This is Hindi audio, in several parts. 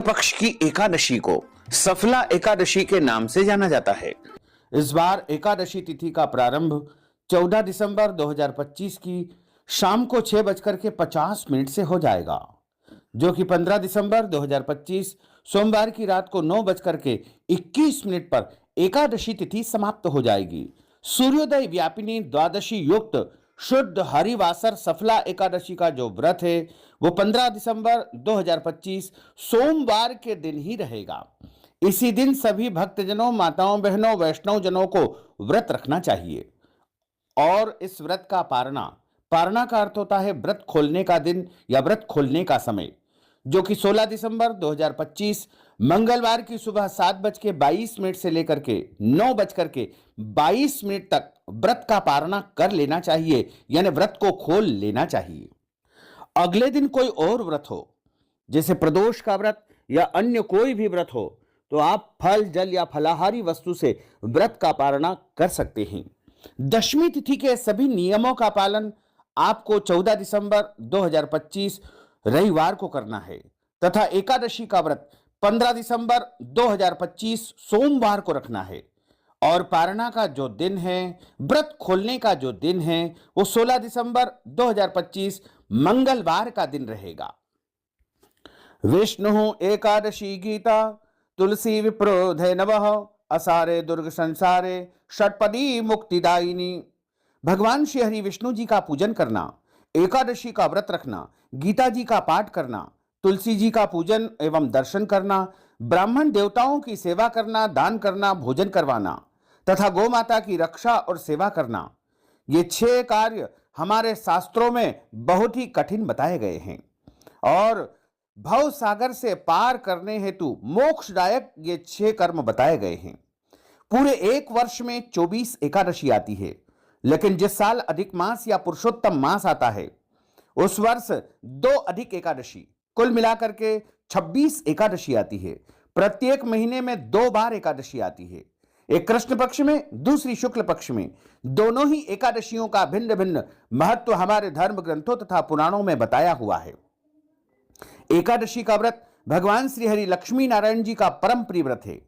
पक्ष की एकादशी को सफला एकादशी के नाम से जाना जाता है। इस बार एकादशी तिथि का प्रारंभ 14 दिसंबर 2025 की शाम को 6:50 से हो जाएगा, जो कि 15 दिसंबर 2025 सोमवार की रात को 9:21 पर एकादशी तिथि समाप्त हो जाएगी। सूर्योदय व्यापिनी द्वादशी युक्त शुद्ध हरिवासर सफला एकादशी का जो व्रत है वो 15 दिसंबर 2025 सोमवार के दिन ही रहेगा। इसी दिन सभी भक्तजनों, माताओं, बहनों, वैष्णव जनों को व्रत रखना चाहिए। और इस व्रत का पारणा का अर्थ होता है व्रत खोलने का दिन या व्रत खोलने का समय, जो कि 16 दिसंबर 2025 मंगलवार की सुबह 7:22 से लेकर के 9:22 तक व्रत का पारणा कर लेना चाहिए, यानी व्रत को खोल लेना चाहिए। अगले दिन कोई और व्रत हो, जैसे प्रदोष का व्रत या अन्य कोई भी व्रत हो, तो आप फल, जल या फलाहारी वस्तु से व्रत का पारणा कर सकते हैं। दशमी तिथि के सभी नियमों का पालन आपको 14 दिसंबर 2025 रविवार को करना है तथा एकादशी का व्रत 15 दिसंबर 2025 सोमवार को रखना है। और पारणा का जो दिन है, व्रत खोलने का जो दिन है, वो 16 दिसंबर 2025 मंगलवार का दिन रहेगा। विष्णु एकादशी गीता तुलसी विप्रोधे नवः असारे दुर्ग संसारे षटपदी मुक्तिदायिनी। भगवान श्री हरि विष्णु जी का पूजन करना, एकादशी का व्रत रखना, गीता जी का पाठ करना, तुलसी जी का पूजन एवं दर्शन करना, ब्राह्मण देवताओं की सेवा करना, दान करना, भोजन करवाना तथा गौ माता की रक्षा और सेवा करना, ये 6 कार्य हमारे शास्त्रों में बहुत ही कठिन बताए गए हैं और भव सागर से पार करने हेतु मोक्षदायक ये 6 कर्म बताए गए हैं। पूरे एक वर्ष में 24 एकादशी आती है, लेकिन जिस साल अधिक मास या पुरुषोत्तम मास आता है उस वर्ष 2 अधिक एकादशी, कुल मिलाकर के 26 एकादशी आती है। प्रत्येक महीने में 2 बार एकादशी आती है, एक कृष्ण पक्ष में, दूसरी शुक्ल पक्ष में। दोनों ही एकादशियों का भिन्न भिन्न महत्व हमारे धर्म ग्रंथों तथा पुराणों में बताया हुआ है। एकादशी का व्रत भगवान श्री हरि लक्ष्मी नारायण जी का परम प्रिय व्रत है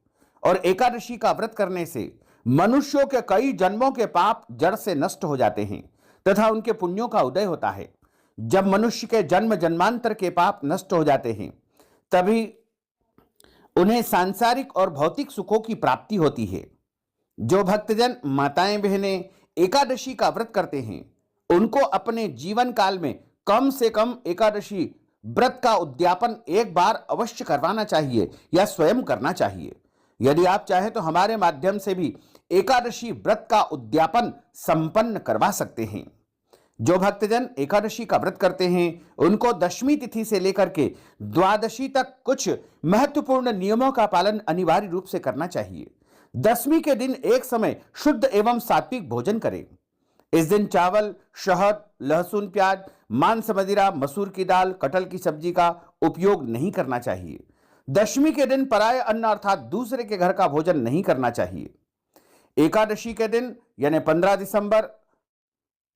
और एकादशी का व्रत करने से मनुष्यों के कई जन्मों के पाप जड़ से नष्ट हो जाते हैं तथा उनके पुण्यों का उदय होता है। जब मनुष्य के जन्म जन्मांतर के पाप नष्ट हो जाते हैं तभी उन्हें सांसारिक और भौतिक सुखों की प्राप्ति होती है। जो भक्तजन, माताएं, बहनें एकादशी का व्रत करते हैं उनको अपने जीवन काल में कम से कम एकादशी व्रत का उद्यापन एक बार अवश्य करवाना चाहिए या स्वयं करना चाहिए। यदि आप चाहें तो हमारे माध्यम से भी एकादशी व्रत का उद्यापन संपन्न करवा सकते हैं। जो भक्तजन एकादशी का व्रत करते हैं उनको दशमी तिथि से लेकर के द्वादशी तक कुछ महत्वपूर्ण नियमों का पालन अनिवार्य रूप से करना चाहिए। दशमी के दिन एक समय शुद्ध एवं सात्विक भोजन करें। इस दिन चावल, शहद, लहसुन, प्याज, मांस, मदिरा, मसूर की दाल, कटहल की सब्जी का उपयोग नहीं करना चाहिए। दशमी के दिन पराय अन्न अर्थात दूसरे के घर का भोजन नहीं करना चाहिए। एकादशी के दिन यानी 15 दिसंबर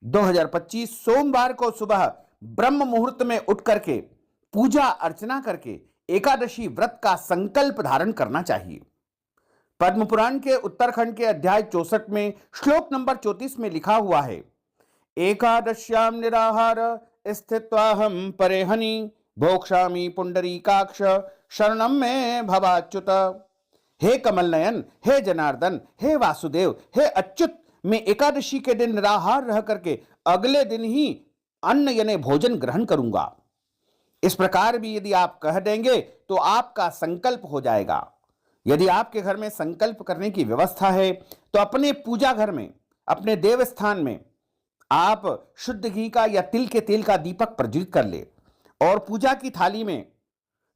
2025 सोमवार को सुबह ब्रह्म मुहूर्त में उठ करके पूजा अर्चना करके एकादशी व्रत का संकल्प धारण करना चाहिए। पद्म पुराण के उत्तरखंड के अध्याय 64 में श्लोक नंबर 34 में लिखा हुआ है, एकादश्याम निराहार स्थित्वाहम परेहनि भोक्षामि पुंडरीकाक्ष शरणम में भवाच्युत। हे कमल नयन, हे जनार्दन, हे वासुदेव, हे अच्युत, मैं एकादशी के दिन निराहार रह करके अगले दिन ही अन्न यानी भोजन ग्रहण करूंगा। इस प्रकार भी यदि आप कह देंगे तो आपका संकल्प हो जाएगा। यदि आपके घर में संकल्प करने की व्यवस्था है तो अपने पूजा घर में, अपने देव स्थान में आप शुद्ध घी का या तिल के तेल का दीपक प्रज्वलित कर ले और पूजा की थाली में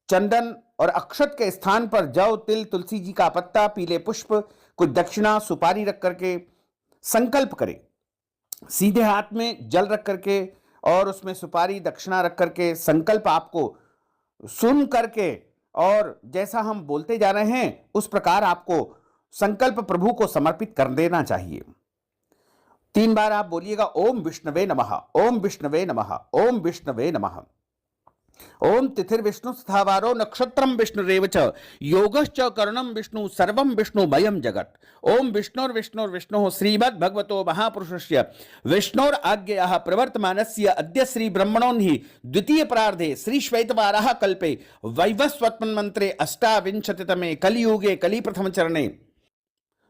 चंदन और अक्षत के स्थान पर जौ, तिल, तुलसी जी का पत्ता, पीले पुष्प, कुछ दक्षिणा, सुपारी रख करके संकल्प करें। सीधे हाथ में जल रख करके और उसमें सुपारी, दक्षिणा रख करके संकल्प आपको सुन करके और जैसा हम बोलते जा रहे हैं उस प्रकार आपको संकल्प प्रभु को समर्पित कर देना चाहिए। 3 बार आप बोलिएगा, ओम विष्णवे नमः, ओम विष्णवे नमः, ओम विष्णवे नमः। ओम तिथिर विष्णु स्थावारो नक्षत्रम विष्णुरेव च योगश्च करणम विष्णु सर्वम विष्णुमयम जगत। ओम विष्णुर्विष्णुर्विष्णुः श्रीमद् भगवतो महापुरुषस्य विष्णोर आज्ञया प्रवर्तमानस्य अद्य श्री ब्रह्मणोन्हि द्वितीय प्रार्धे श्री श्वेतवाराह कल्पे वैवस्वत्मन् मंत्रे अष्टाविंशतितमे कलियुगे कलि प्रथम चरणे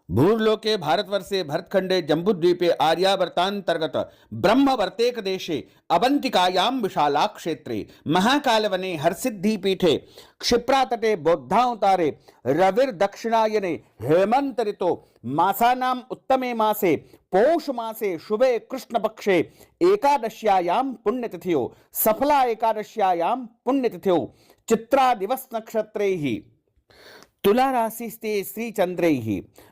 भूर्लोके भारतवर्षे भरतखंडे जम्बूद्वीपे आर्यावर्तांतर्गत ब्रह्मवर्तेक देशे अवंतिकायां विशाला क्षेत्रे महाकालवने हरसिद्धिपीठे क्षिप्रातटे बौद्धावतारे रविर्दक्षिणायने हेमंत ऋतो मासानाम् उत्तमे मासे पौष मासे शुभे कृष्णपक्षे एकादश्यायां पुण्यतिथ्यो सफला एकादश्यायां पुण्यतिथ्यो चित्रा दिवस नक्षत्रैः तुला राशिस्ते श्री चंद्रैः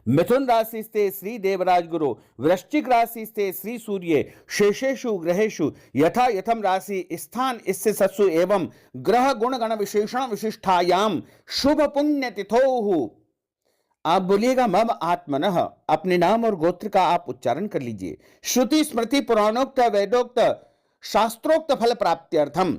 मिथुन राशिस्ते श्री देवराज गुरु वृश्चिक राशिस्ते श्री सूर्य शेषेषु ग्रहेषु यथा यथम राशि स्थान इससे सत्सु एवं ग्रह गुण गण विशेषण विशिष्टायाम शुभ पुण्य तिथोः। आप बोलिएगा मम आत्मनः, अपने नाम और गोत्र का आप उच्चारण कर लीजिए। श्रुति स्मृति पुराणोक्त वेदोक्त शास्त्रोक्त फल प्राप्त्यर्थम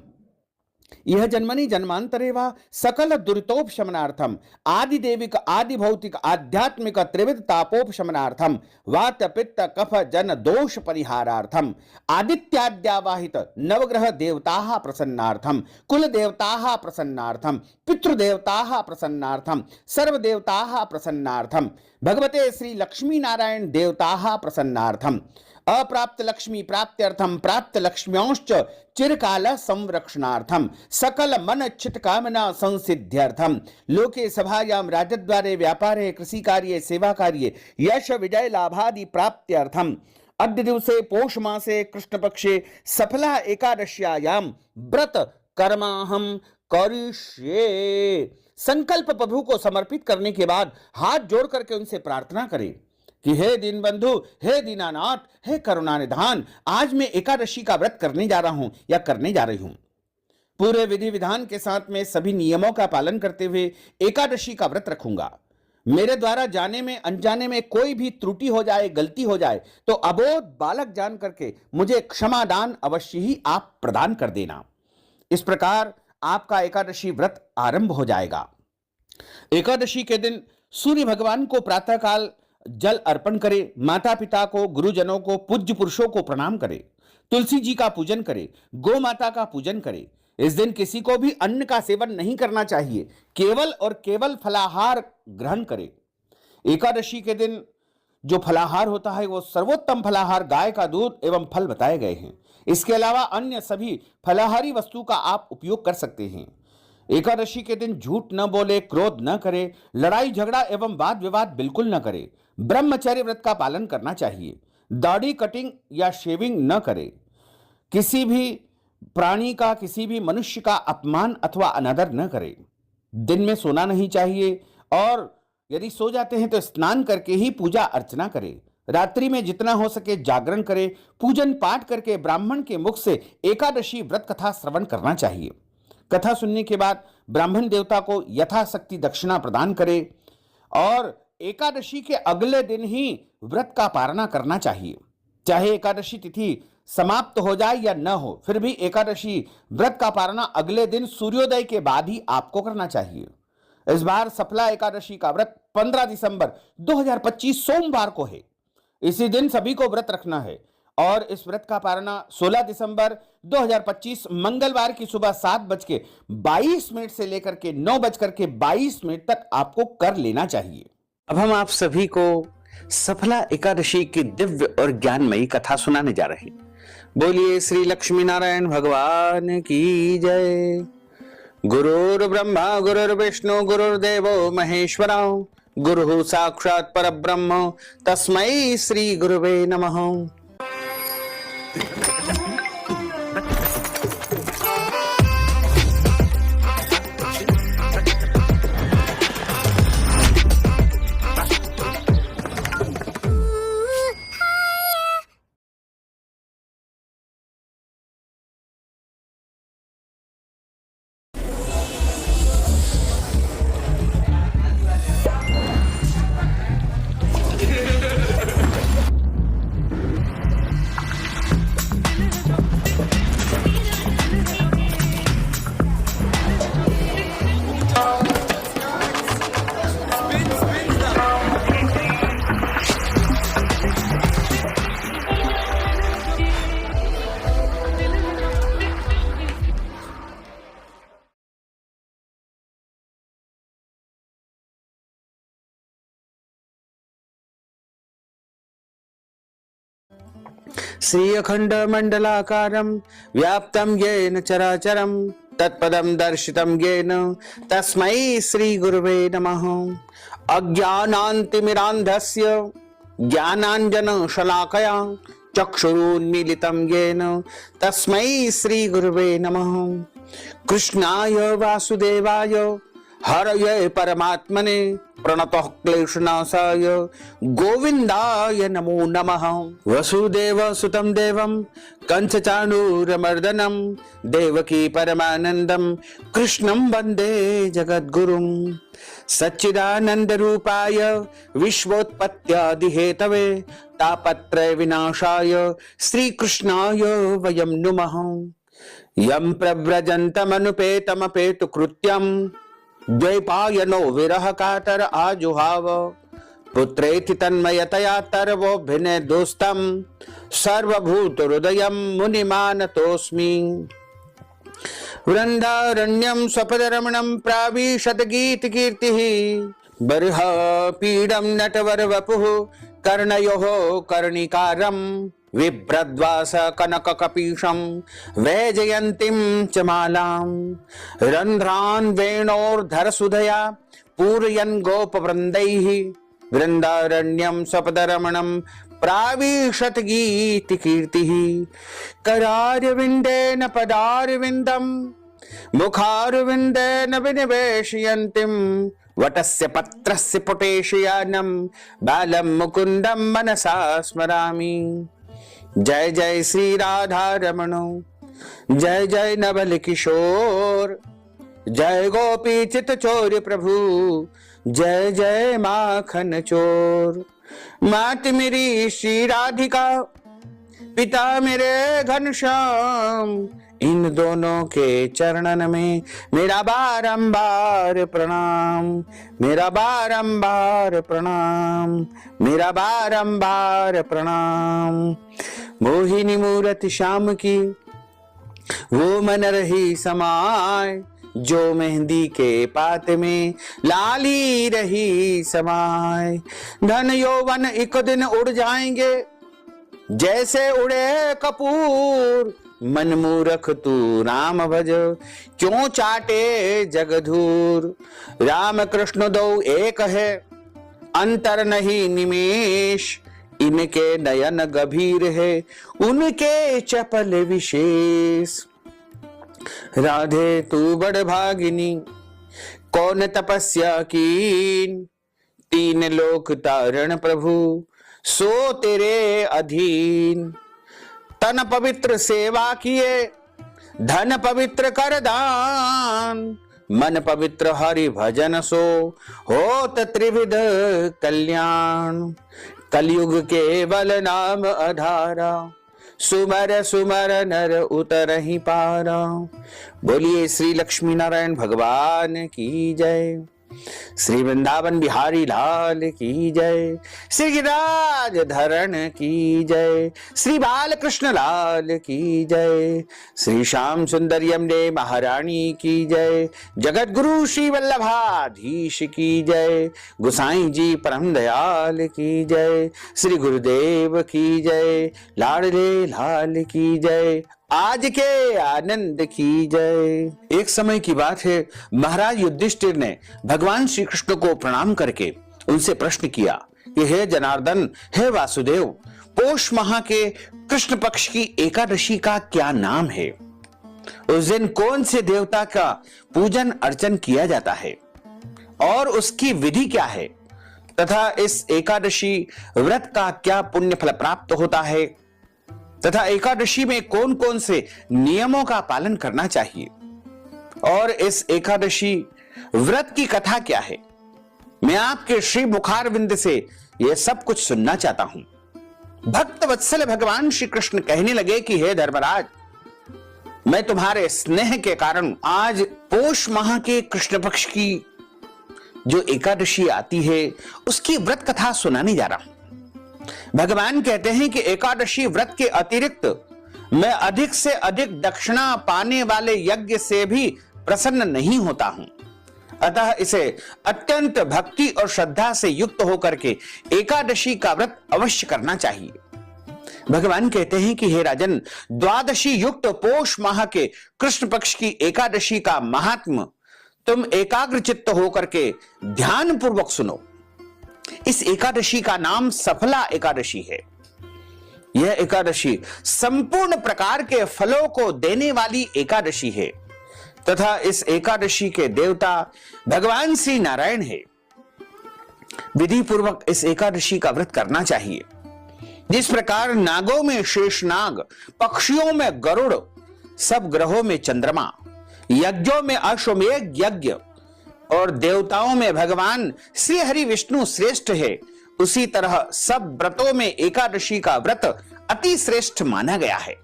यह जन्मनि जन्मांतरे वा सकल दुरितोपशमनार्थम आदि देविक आदि भौतिक आध्यात्मिक त्रिविध तापोपशमनार्थम वात पित्त कफ जन दोष परिहारार्थम आदित्याद्यावाहित नवग्रह देवताः प्रसन्नार्थम कुल देवताः प्रसन्नार्थम पितृदेवताः प्रसन्नार्थम सर्व देवताः प्रसन्नार्थम भगवते श्री लक्ष्मी नारायण देवताः प्रसन्नार्थम अप्राप्त लक्ष्मी प्राप्त्यर्थम प्राप्त लक्ष्म्योश्च चिरकाल संरक्षणार्थम सकल मन इच्छित कामना संसिद्ध्यर्थम लोके सभायां राजद्वारे व्यापारे कृषि कार्ये सेवा कार्ये यश विजय लाभादि प्राप्त्यर्थम अद्य दिवसे पौष मासे कृष्ण पक्षे सफला एकादश्यायां व्रत कर्माहम करिष्ये। संकल्प प्रभु को समर्पित करने के बाद हाथ जोड़ करके उनसे प्रार्थना करें कि हे दीनबंधु, हे दीनानाथ, हे करुणानिधान, आज मैं एकादशी का व्रत करने जा रहा हूं या करने जा रही हूं। पूरे विधि विधान के साथ में सभी नियमों का पालन करते हुए एकादशी का व्रत रखूंगा। मेरे द्वारा जाने में अनजाने में कोई भी त्रुटि हो जाए, गलती हो जाए तो अबोध बालक जान करके मुझे क्षमादान अवश्य ही आप प्रदान कर देना। इस प्रकार आपका एकादशी व्रत आरंभ हो जाएगा। एकादशी के दिन सूर्य भगवान को प्रातःकाल जल अर्पण करे, माता पिता को, गुरुजनों को, पूज्य पुरुषों को प्रणाम करे, तुलसी जी का पूजन करे, गौ माता का पूजन करे। इस दिन किसी को भी अन्न का सेवन नहीं करना चाहिए, केवल और केवल फलाहार ग्रहण करे। एकादशी के दिन जो फलाहार होता है वो सर्वोत्तम फलाहार गाय का दूध एवं फल बताए गए हैं। इसके अलावा अन्य सभी फलाहारी वस्तु का आप उपयोग कर सकते हैं। एकादशी के दिन झूठ न बोले, क्रोध न करे, लड़ाई झगड़ा एवं वाद विवाद बिल्कुल न करे, ब्रह्मचर्य व्रत का पालन करना चाहिए, दाढ़ी कटिंग या शेविंग न करे, किसी भी प्राणी का, किसी भी मनुष्य का अपमान अथवा अनादर न करे, दिन में सोना नहीं चाहिए और यदि सो जाते हैं तो स्नान करके ही पूजा अर्चना करें। रात्रि में जितना हो सके जागरण करें, पूजन पाठ करके ब्राह्मण के मुख से एकादशी व्रत कथा श्रवण करना चाहिए। कथा सुनने के बाद ब्राह्मण देवता को यथाशक्ति दक्षिणा प्रदान करें और एकादशी के अगले दिन ही व्रत का पारणा करना चाहिए। चाहे एकादशी तिथि समाप्त हो जाए या न हो, फिर भी एकादशी व्रत का पारणा अगले दिन सूर्योदय के बाद ही आपको करना चाहिए। इस बार सफला एकादशी का व्रत 15 दिसंबर 2025 सोमवार को है। इसी दिन सभी को व्रत रखना है और इस व्रत का पारणा 16 दिसंबर 2025 मंगलवार की सुबह 7:22 से लेकर के 9:22 तक आपको कर लेना चाहिए। अब हम आप सभी को सफला एकादशी की दिव्य और ज्ञानमयी कथा सुनाने जा रहे हैं। बोलिए श्री लक्ष्मी नारायण भगवान की जय। गुरुर् ब्रह्मा गुरुर्विष्णु गुरुर्देवो महेश्वरा गुरुः साक्षात् परब्रह्म तस्मै श्री गुरुवे नमः। श्री अखंड मंडलाकारं व्याप्तं येन चराचरं तत्पदं दर्शितं येन तस्मै श्री गुरुवे नमः। अज्ञानान्तिमिरान्धस्य ज्ञानाञ्जनशलाकया चक्षुरुन्मीलितं येन तस्मै श्री गुरुवे नमः। कृष्णाय वासुदेवाय हरये परमात्मने प्रणतः क्लेशनाशाय गोविंदाय नमो नमः। वसुदेव सुतं देवं कंसचाणूरमर्दनं देवकी परमानंदं कृष्णं वंदे जगद्गुरुं। सच्चिदानंद रूपाय विश्वोत्पत्त्यादि हेतवे तापत्रय विनाशाय श्री कृष्णाय वयं नुमः। यं प्रव्रजन्तमनुपेतमपेतु कृत्यं द्वैपायनो विरह कातर आजुहाव पुत्रेति तन्मयतया तरवोभिने दोस्तं सर्वभूत हृदयं मुनिमानतोऽस्मि। वृन्दारण्यं स्वपदरमणं प्राविशत गीतकीर्तिः बर्ह पीडं नटवर वपुः कर्णयोः कर्णिकारं विभ्रद्वास कनक कपीशं वैजयन्तीं च मालां रन्ध्रान् वेणोर्धर सुधया पूरयन् गोपवृन्दैः वृन्दारण्यं स्वपदरमणं प्राविशत गीतकीर्तिः। करारविन्देन पदारविन्दं मुखारविन्देन विनिवेशयन्तीं वटस्य पत्रस्य पुटेशयानं बालं मुकुन्दं मनसा स्मरामि। जय जय श्री राधा रमण, जय जय नवल किशोर, जय गोपी चित चोर प्रभु, जय जय माखन चोर। मात मेरी श्री राधिका, पिता मेरे घनश्याम, इन दोनों के चरणन में मेरा बारंबार प्रणाम, मेरा बारंबार प्रणाम, मेरा बारंबार प्रणाम। मोहिनी मूरति श्याम की वो मन रही समाय, जो मेहंदी के पात में लाली रही समाय। धन यौवन एक दिन उड़ जाएंगे जैसे उड़े कपूर, मन मूरख तू राम भज क्यों चाटे जगधूर। राम कृष्ण दो एक है अंतर नहीं निमेष, इनके नयन गभीर है उनके चपल विशेष। राधे तू बड़ भागिनी कौन तपस्या कीन, तीन लोक तारण प्रभु सो तेरे अधीन। तन पवित्र सेवा किए धन पवित्र कर दान, मन पवित्र हरि भजन सो होत त्रिविध कल्याण। कलयुग केवल नाम आधारा, सुमर सुमर नर उतरहि पारा। बोलिए श्री लक्ष्मी नारायण भगवान की जय, श्री वृंदावन बिहारी लाल की जय, श्री गिरिराज धरण की जय, श्री बालकृष्ण लाल की जय, श्री श्याम सुंदर यमुने महारानी की जय, जगत गुरु श्री वल्लभाधीश की जय, गोसाई जी परम दयाल की जय, श्री गुरुदेव की जय, लाडले लाल की जय, आज के आनंद की जय। एक समय की बात है, महाराज युधिष्ठिर ने भगवान श्री कृष्ण को प्रणाम करके उनसे प्रश्न किया कि हे जनार्दन, हे वासुदेव, पौष माह के कृष्ण पक्ष की एकादशी का क्या नाम है? उस दिन कौन से देवता का पूजन अर्चन किया जाता है और उसकी विधि क्या है, तथा इस एकादशी व्रत का क्या पुण्य फल प्राप्त होता है, तथा एकादशी में कौन कौन से नियमों का पालन करना चाहिए, और इस एकादशी व्रत की कथा क्या है। मैं आपके श्री मुखारविंद से यह सब कुछ सुनना चाहता हूं। भक्त वत्सल भगवान श्री कृष्ण कहने लगे कि हे धर्मराज, मैं तुम्हारे स्नेह के कारण आज पौष माह के कृष्ण पक्ष की जो एकादशी आती है उसकी व्रत कथा सुनाने जा रहा हूं। भगवान कहते हैं कि एकादशी व्रत के अतिरिक्त मैं अधिक से अधिक दक्षिणा पाने वाले यज्ञ से भी प्रसन्न नहीं होता हूं, अतः इसे अत्यंत भक्ति और श्रद्धा से युक्त होकर के एकादशी का व्रत अवश्य करना चाहिए। भगवान कहते हैं कि हे राजन, द्वादशी युक्त पोष माह के कृष्ण पक्ष की एकादशी का महात्म तुम एकाग्र चित्त होकर के ध्यान पूर्वक सुनो। इस एकादशी का नाम सफला एकादशी है। यह एकादशी संपूर्ण प्रकार के फलों को देने वाली एकादशी है तथा इस एकादशी के देवता भगवान श्री नारायण है। विधि पूर्वक इस एकादशी का व्रत करना चाहिए। जिस प्रकार नागों में शेषनाग, पक्षियों में गरुड़, सब ग्रहों में चंद्रमा, यज्ञों में अश्वमेध यज्ञ और देवताओं में भगवान श्री हरि विष्णु श्रेष्ठ है, उसी तरह सब व्रतों में एकादशी का व्रत अति श्रेष्ठ माना गया है।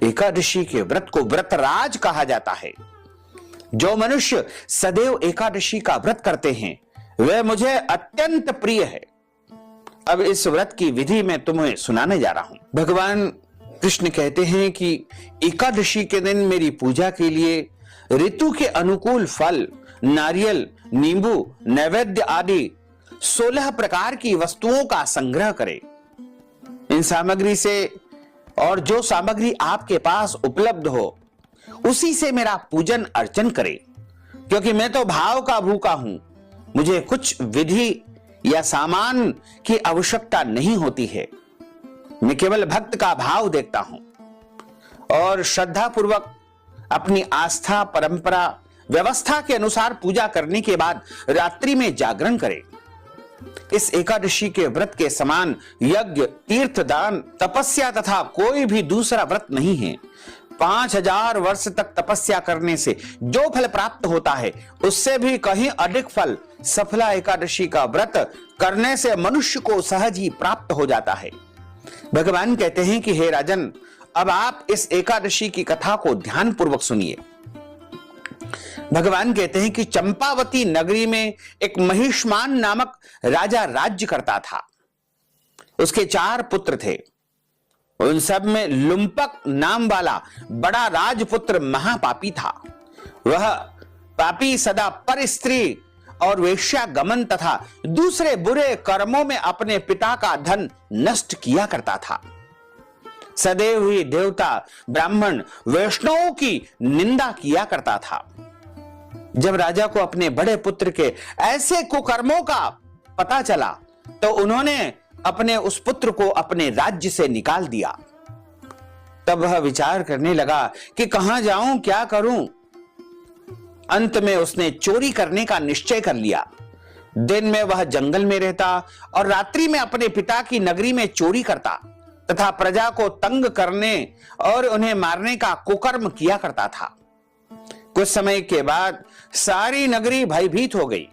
एकादशी के व्रत को व्रतराज कहा जाता है। जो मनुष्य सदैव एकादशी का व्रत करते हैं वह मुझे अत्यंत प्रिय है। अब इस व्रत की विधि मैं तुम्हें सुनाने जा रहा हूं। भगवान कृष्ण कहते हैं कि एकादशी के दिन मेरी पूजा के लिए ऋतु के अनुकूल फल, नारियल, नींबू, नैवेद्य आदि 16 प्रकार की वस्तुओं का संग्रह करें। इन सामग्री से और जो सामग्री आपके पास उपलब्ध हो उसी से मेरा पूजन अर्चन करें, क्योंकि मैं तो भाव का भूखा हूं। मुझे कुछ विधि या सामान की आवश्यकता नहीं होती है। मैं केवल भक्त का भाव देखता हूं और श्रद्धा पूर्वक अपनी आस्था, परंपरा, व्यवस्था के अनुसार पूजा करने के बाद रात्रि में जागरण करें। इस एकादशी के व्रत के समान यज्ञ, तीर्थ, दान, तपस्या तथा कोई भी दूसरा व्रत नहीं है। 5000 वर्ष तक तपस्या करने से जो फल प्राप्त होता है उससे भी कहीं अधिक फल सफला एकादशी का व्रत करने से मनुष्य को सहज ही प्राप्त हो जाता है। भगवान कहते हैं कि हे राजन, अब आप इस एकादशी की कथा को ध्यान पूर्वक सुनिए। भगवान कहते हैं कि चंपावती नगरी में एक महिष्मान नामक राजा राज्य करता था। उसके 4 पुत्र थे। उन सब में लुम्पक नाम वाला बड़ा राजपुत्र महापापी था। वह पापी सदा पर स्त्री और वेश्यागमन तथा दूसरे बुरे कर्मों में अपने पिता का धन नष्ट किया करता था। सदैव ही देवता, ब्राह्मण, वैष्णवों की निंदा किया करता था। जब राजा को अपने बड़े पुत्र के ऐसे कुकर्मों का पता चला तो उन्होंने अपने उस पुत्र को अपने राज्य से निकाल दिया। तब वह विचार करने लगा कि कहां जाऊं, क्या करूं। अंत में उसने चोरी करने का निश्चय कर लिया। दिन में वह जंगल में रहता और रात्रि में अपने पिता की नगरी में चोरी करता तथा प्रजा को तंग करने और उन्हें मारने का कुकर्म किया करता था। कुछ समय के बाद सारी नगरी भयभीत हो गई।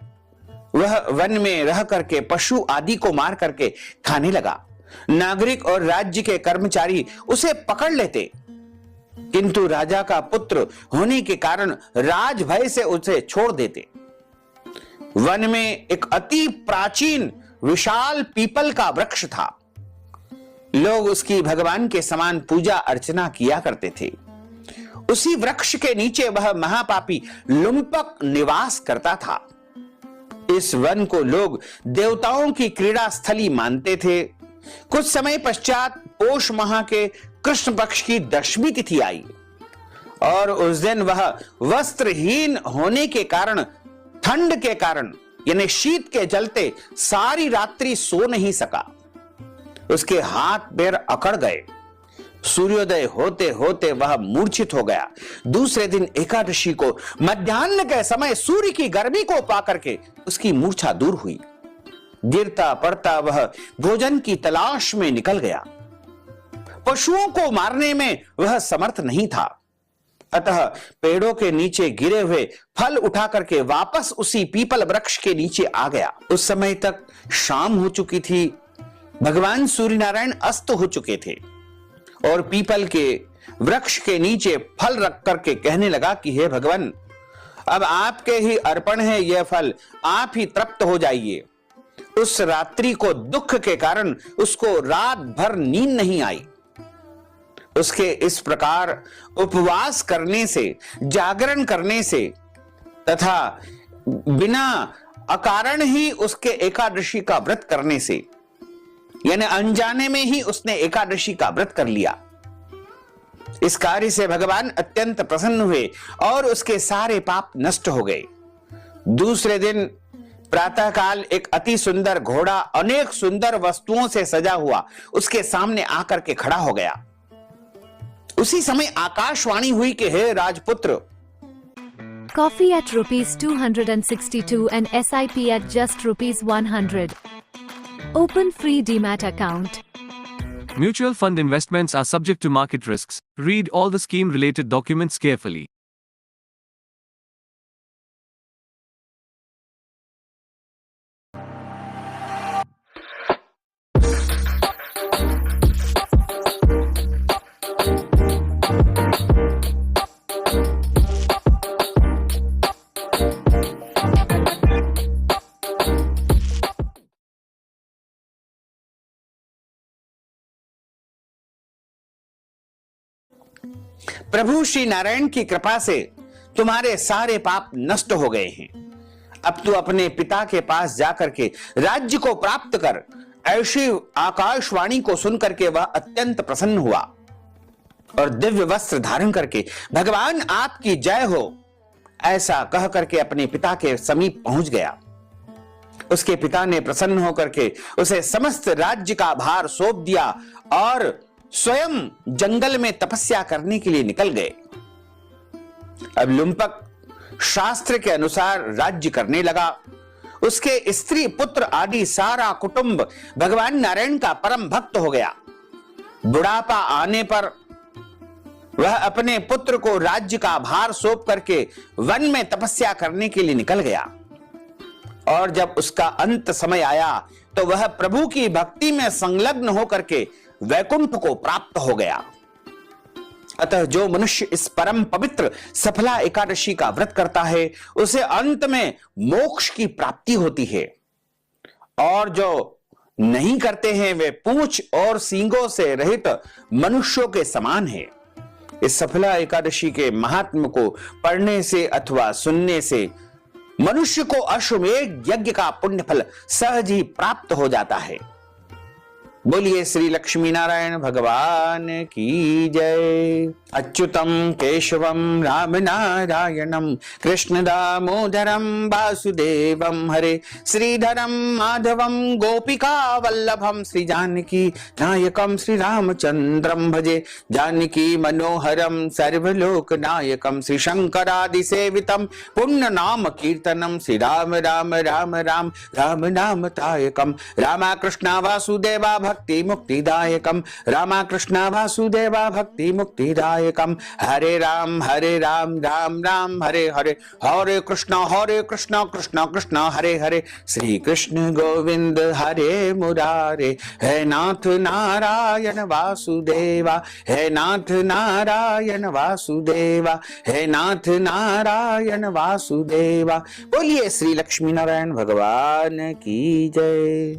वह वन में रह करके पशु आदि को मार करके खाने लगा। नागरिक और राज्य के कर्मचारी उसे पकड़ लेते, किंतु राजा का पुत्र होने के कारण राज भय से उसे छोड़ देते। वन में एक अति प्राचीन विशाल पीपल का वृक्ष था। लोग उसकी भगवान के समान पूजा अर्चना किया करते थे। उसी वृक्ष के नीचे वह महापापी लुम्पक निवास करता था। इस वन को लोग देवताओं की क्रीड़ा स्थली मानते थे। कुछ समय पश्चात पोष माह के कृष्ण पक्ष की दशमी तिथि आई और उस दिन वह वस्त्रहीन होने के कारण, ठंड के कारण यानी शीत के चलते सारी रात्रि सो नहीं सका। उसके हाथ पैर अकड़ गए। सूर्योदय होते होते वह मूर्छित हो गया। दूसरे दिन एकादशी को मध्याह्न के समय सूर्य की गर्मी को पाकर के उसकी मूर्छा दूर हुई। गिरता पड़ता वह भोजन की तलाश में निकल गया। पशुओं को मारने में वह समर्थ नहीं था, अतः पेड़ों के नीचे गिरे हुए फल उठा करके वापस उसी पीपल वृक्ष के नीचे आ गया। उस समय तक शाम हो चुकी थी। भगवान सूर्य नारायण अस्त हो चुके थे और पीपल के वृक्ष के नीचे फल रख करके कहने लगा कि हे भगवान, अब आपके ही अर्पण है यह फल, आप ही तृप्त हो जाइए। उस रात्रि को दुख के कारण उसको रात भर नींद नहीं आई। उसके इस प्रकार उपवास करने से, जागरण करने से तथा बिना अकारण ही उसके एकादशी का व्रत करने से यानी अनजाने में ही उसने एकादशी का व्रत कर लिया। इस कार्य से भगवान अत्यंत प्रसन्न हुए और उसके सारे पाप नष्ट हो गए। दूसरे दिन प्रातःकाल एक अति सुंदर घोड़ा अनेक सुंदर वस्तुओं से सजा हुआ उसके सामने आकर के खड़ा हो गया। उसी समय आकाशवाणी हुई कि हे राजपुत्र, Coffee at rupees 262 and SIP at just rupees 100. Open free Demat account. Mutual fund investments are subject to market risks. Read all the scheme related documents carefully. प्रभु श्री नारायण की कृपा से तुम्हारे सारे पाप नष्ट हो गए हैं। अब तू अपने पिता के पास जाकर के राज्य को प्राप्त कर। ऐसी आकाशवाणी को सुनकर के वह अत्यंत प्रसन्न हुआ और दिव्य वस्त्र धारण करके भगवान आपकी जय हो ऐसा कह करके अपने पिता के समीप पहुंच गया। उसके पिता ने प्रसन्न होकर के उसे समस्त राज्य का भार सौंप दिया और स्वयं जंगल में तपस्या करने के लिए निकल गए। अब लुम्पक शास्त्र के अनुसार राज्य करने लगा। उसके स्त्री पुत्र आदि सारा कुटुंब भगवान नारायण का परम भक्त हो गया। बुढ़ापा आने पर वह अपने पुत्र को राज्य का भार सौंप करके वन में तपस्या करने के लिए निकल गया। और जब उसका अंत समय आया तो वह प्रभु की भक्ति में संलग्न होकर के वैकुंठ को प्राप्त हो गया। अतः जो मनुष्य इस परम पवित्र सफला एकादशी का व्रत करता है उसे अंत में मोक्ष की प्राप्ति होती है, और जो नहीं करते हैं वे पूंछ और सींगों से रहित मनुष्यों के समान है। इस सफला एकादशी के महात्म को पढ़ने से अथवा सुनने से मनुष्य को अश्वमेध यज्ञ का पुण्य फल सहज ही प्राप्त हो जाता है। बोलिए श्री लक्ष्मी नारायण भगवान की जय। अच्युतम केशवम राम नारायणम कृष्ण दामोदरम वासुदेवम हरे श्रीधरम माधवम गोपिका वल्लभम श्री जानकी नायकम श्री रामचंद्रम भजे जानकी मनोहरम सर्वलोक नायकम श्री शंकरादि सेवितम पुण्य नाम कीर्तनम श्री राम राम राम राम राम नाम तायकम रामा कृष्णा वासुदेवा भक्ति मुक्तिदायकम रामा कृष्णा वासुदेवा भक्ति मुक्तिदायकम हरे राम राम राम हरे हरे हरे कृष्णा कृष्ण कृष्ण हरे हरे श्री कृष्ण गोविंद हरे मुरारे हे नाथ नारायण वासुदेवा हे नाथ नारायण वासुदेवा हे नाथ नारायण वासुदेवा। बोलिए श्री लक्ष्मी नारायण भगवान की जय।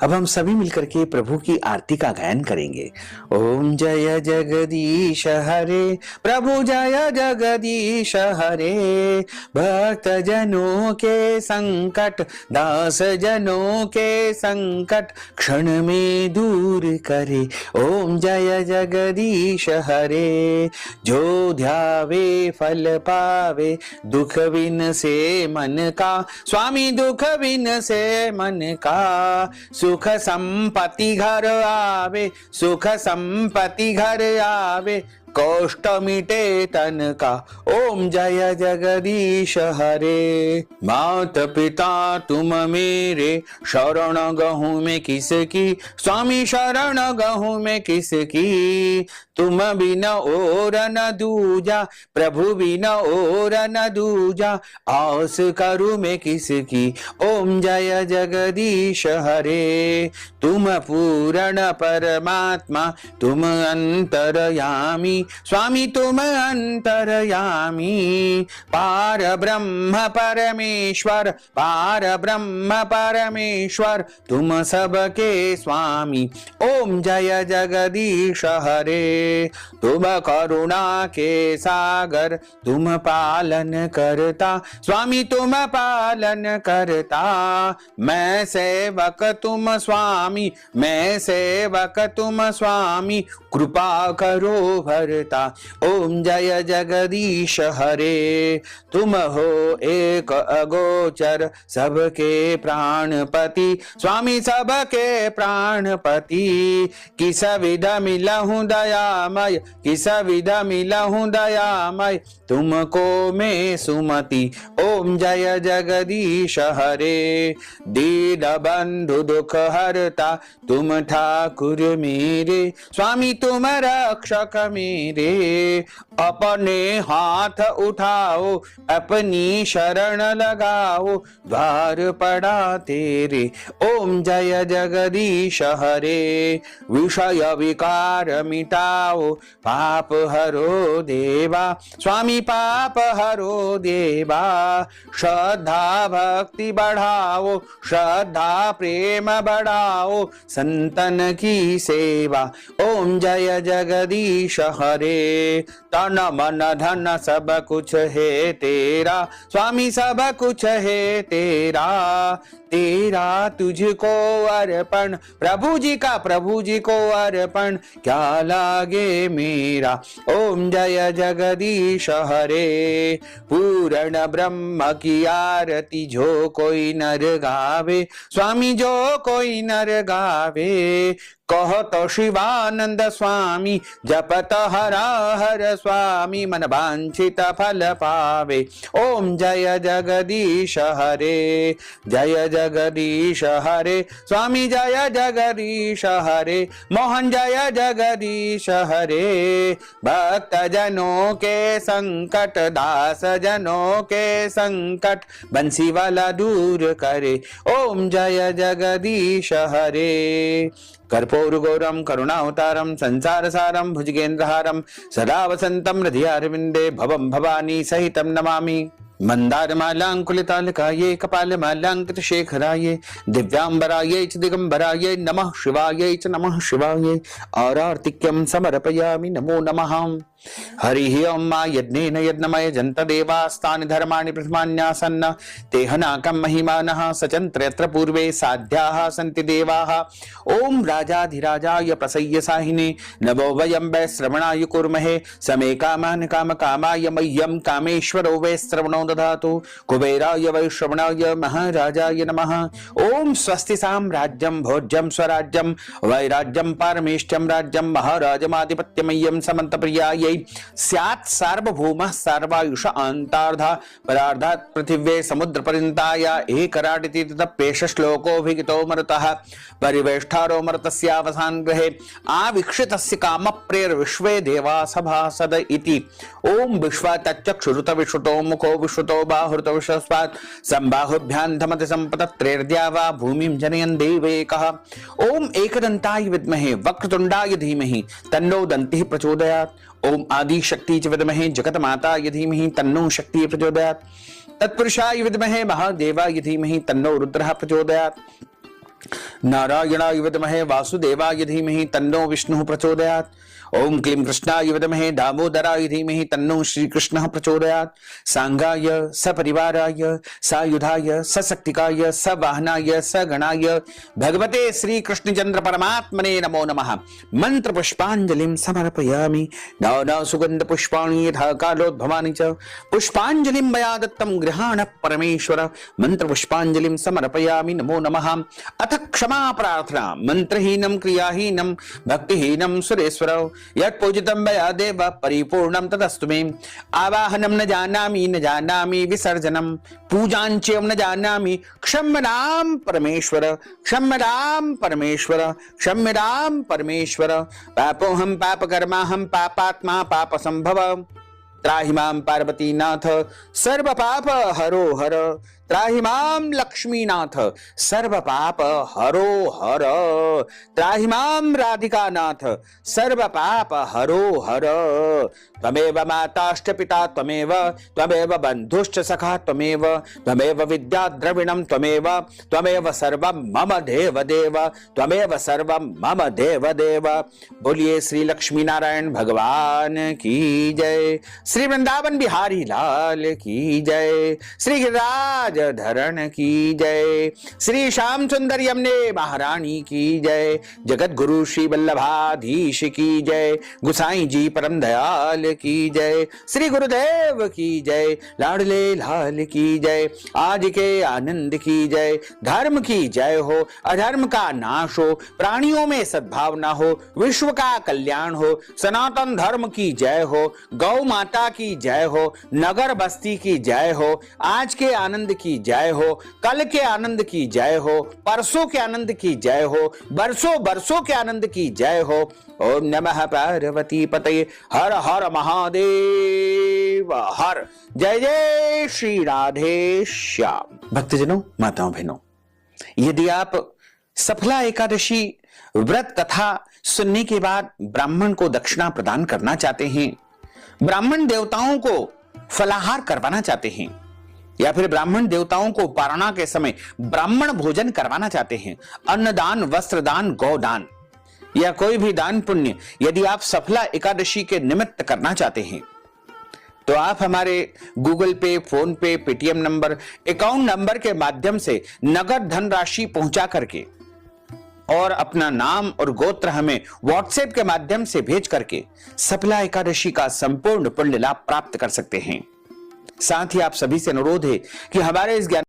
अब हम सभी मिलकर के प्रभु की आरती का गायन करेंगे। ओम जय जगदीश हरे प्रभु जय जगदीश हरे भक्त जनों के संकट दास जनों के संकट क्षण में दूर करे। ओम जय जगदीश हरे जो ध्यावे फल पावे दुख बिन से मन का स्वामी दुख बिन से मन का सुख संपत्ति घर आवे सुख संपत्ति घर आवे कष्ट मिटे तन का। ओम जय जगदीश हरे माता पिता तुम मेरे शरण गहूं में किसकी स्वामी शरण गहूं में किसकी तुम बिना और न दूजा प्रभु बिना और न दूजा आस करूं मैं किसकी। ओम जय जगदीश हरे तुम पूर्ण परमात्मा तुम अंतरयामी स्वामी तुम अंतर्यामी, पार ब्रह्म परमेश्वर, पार ब्रह्म परमेश्वर, तुम सबके स्वामी। ओम जय जगदीश हरे, तुम करुणा के सागर, तुम पालन करता, स्वामी तुम पालन करता। मैं सेवक तुम स्वामी, मैं सेवक तुम स्वामी, कृपा करो भरता। ओम जय जगदीश हरे, तुम हो एक अगोचर, सबके प्राणपति, स्वामी सबके प्राणपति। किस विध मिलहूं दयामय, किस विध मिलहूं दयामय, तुमको मैं सुमति। ओम जय जगदीश हरे, दीन बंधु दुख हरता, तुम ठाकुर मेरे, स्वामी तुम रक्षक मेरे। अपने हाथ उठाओ, अपनी शरण लगाओ, द्वार पड़ा तेरे। ओम जय जगदीश हरे, विषय विकार मिटाओ, पाप हरो देवा, स्वामी पाप हरो देवा। श्रद्धा भक्ति बढ़ाओ, श्रद्धा प्रेम बढ़ाओ, संतन की सेवा। ओम जय जगदीश हरे, तन मन धन सब कुछ है तेरा, स्वामी सब कुछ है तेरा। तेरा तुझको अर्पण, प्रभु जी का प्रभु जी को अर्पण, क्या लागे मेरा। ओम जय जगदीश हरे, पूर्ण ब्रह्म की आरती जो कोई नर गावे, स्वामी जो कोई नर गावे। कहो तो शिवानंद स्वामी, जपत हरा हर स्वामी, मन वांछित फल पावे। ओम जय जगदीश हरे, जय जगदीश हरे, स्वामी जय जगदीश हरे, मोहन जय जगदीश हरे। भक्त जनों के संकट, दास जनों के संकट, बंसी वाला दूर करे। ओम जय जगदीश हरे, कर्पूर गौरम करुणावतारम संसार सारम भुजगेन्द्रहारम सदा वसंतम हृदयारविंदे भवम भवानी सहितम नमामि। मंदारमालांकुलितालकाये कपालमालांकित शेखराये दिव्यांबराये च दिगंबराये नमः शिवाये च नमः शिवाये। आरार्तिक्यं समर्पयामि नमो नमः। हरि ओम मा यज्ञेन यज्ञमय जंत देवास्तानि धर्माणि प्रथमान्यासन्न तेहनाकं महिमानः सचन्त्रयत्र पूर्वे साध्याः सन्ति देवाः। ओम राजाधिराजाय प्रसय्यसाहिने नमो वयं वै श्रवणाय कुर्महे समे कामान् कामकामाय मह्यं कामेश्वरो वै श्रवणो ददातु कुबेराय वै श्रवणाय महाराजाय नमः। ओम स्वस्ति साम्राज्यं भोज्यं स्वराज्यं वैराज्यं पारमेष्ठ्यं राज्यं महाराजमाधिपत्यमय्यं समन्तप्रियायै स्यात् सार्वभौमः सर्वायुष अंतार्धा परार्धात् पृथिव्ये समुद्र पर्यन्ताय एकराटिति तप्येष श्लोकोऽभिहितो मरुतः परिवेष्टारो मरुतस्यावसान ग्रहे आवीक्षितस्य कामप्रेर विश्वे देवा सभासद इति। ओम विश्वातच्चक्षुरुत विश्रुतो मुखो विश्रुतो बाहुरुत विश्वस्वात् संबाहुभ्यां धमति संपतत्रेर्द्या वा भूमिं जनयन् देवैकः। ओम एकदन्ताय विद्महे वक्रतुण्डाय धीमहि तन्नो दन्तिः प्रचोदयात्। ओम आदि शक्ति च विद्महे जगत माताय धीमहि तन्नो शक्तिः प्रचोदयात्। तत्पुरुषाय विद्महे महादेवाय धीमहि तन्नो रुद्रः प्रचोदयात्। नारायणाय विद्महे वासुदेवाय धीमहि तन्नो विष्णुः प्रचोदयात्। ओम क्लीं कृष्णाय विद्महे दामोदराय धीमहि तन्नो श्रीकृष्णः प्रचोदयात्। सांगाय सपरिवाराय सायुधाय सशक्तिकाय सवाहनाय सगणाय भगवते श्री कृष्णचंद्र परमात्मने नमो नमः। मंत्र पुष्पांजलिं समर्पयामि। नव नव सुगंध पुष्पाणि यथा कालोद्भवानि च पुष्पांजलिं मया दत्तं गृहाण परमेश्वर। मंत्र पुष्पांजलिं समर्पयामि नमो नमः। अथ क्षमा प्रार्थना। मंत्रहीनं क्रियाहीनं भक्तिहीनं सुरेश्वर यत् पूजितं मया देव परिपूर्णं तदस्तु मे। आवाहनं न जानामि विसर्जनं पूजाञ्च न जानामि क्षम्यतां परमेश्वर क्षम्यतां परमेश्वर क्षम्यतां परमेश्वर। पापोऽहं पापकर्माहं पापात्मा पापसंभव त्राहि मां पार्वतीनाथ सर्व पाप हरो हर। त्राहि मां लक्ष्मीनाथ सर्व पाप हरो हर। त्राहि मां राधिकानाथ सर्व पाप हरो हर। त्वमेव माताश्च पिता त्वमेव, त्वमेव बन्धुश्च सखा त्वमेव, त्वमेव विद्या द्रविणं त्वमेव, त्वमेव सर्वं मम देव देव, त्वमेव सर्वं मम देव देव। बोलिए श्री लक्ष्मी नारायण भगवान की जय, श्री वृंदावन बिहारी लाल की जय, श्री गिरिराज धरण की जय, श्री श्याम सुंदर यमुने महारानी की जय, जगत गुरु श्री वल्लभाधीश की जय, गुसाई जी परम दयाल की जय, श्री गुरुदेव की जय, लाडले लाल की जय, आज के आनंद की जय, धर्म की जय हो, अधर्म का नाश हो, प्राणियों में सद्भावना हो, विश्व का कल्याण हो, सनातन धर्म की जय हो, गौ माता की जय हो, नगर बस्ती की जय हो, आज के आनंद की जय हो, कल के आनंद की जय हो, परसों के आनंद की जय हो, बरसों बरसों के आनंद की जय हो। ओम नमः पार्वती पतये, हर हर महादेव हर। जय जय श्री राधे श्याम। भक्तजनों, माताओं बहनों, यदि आप सफला एकादशी व्रत कथा सुनने के बाद ब्राह्मण को दक्षिणा प्रदान करना चाहते हैं, ब्राह्मण देवताओं को फलाहार करवाना चाहते हैं, या फिर ब्राह्मण देवताओं को पारणा के समय ब्राह्मण भोजन करवाना चाहते हैं, अन्नदान, वस्त्रदान, गौदान या कोई भी दान पुण्य यदि आप सफला एकादशी के निमित्त करना चाहते हैं, तो आप हमारे गूगल पे, फोन पे, पेटीएम नंबर, अकाउंट नंबर के माध्यम से नगद धनराशि पहुंचा करके और अपना नाम और गोत्र हमें व्हाट्सएप के माध्यम से भेज करके सफला एकादशी का संपूर्ण पुण्य लाभ प्राप्त कर सकते हैं। साथ ही आप सभी से अनुरोध है कि हमारे इस ज्ञान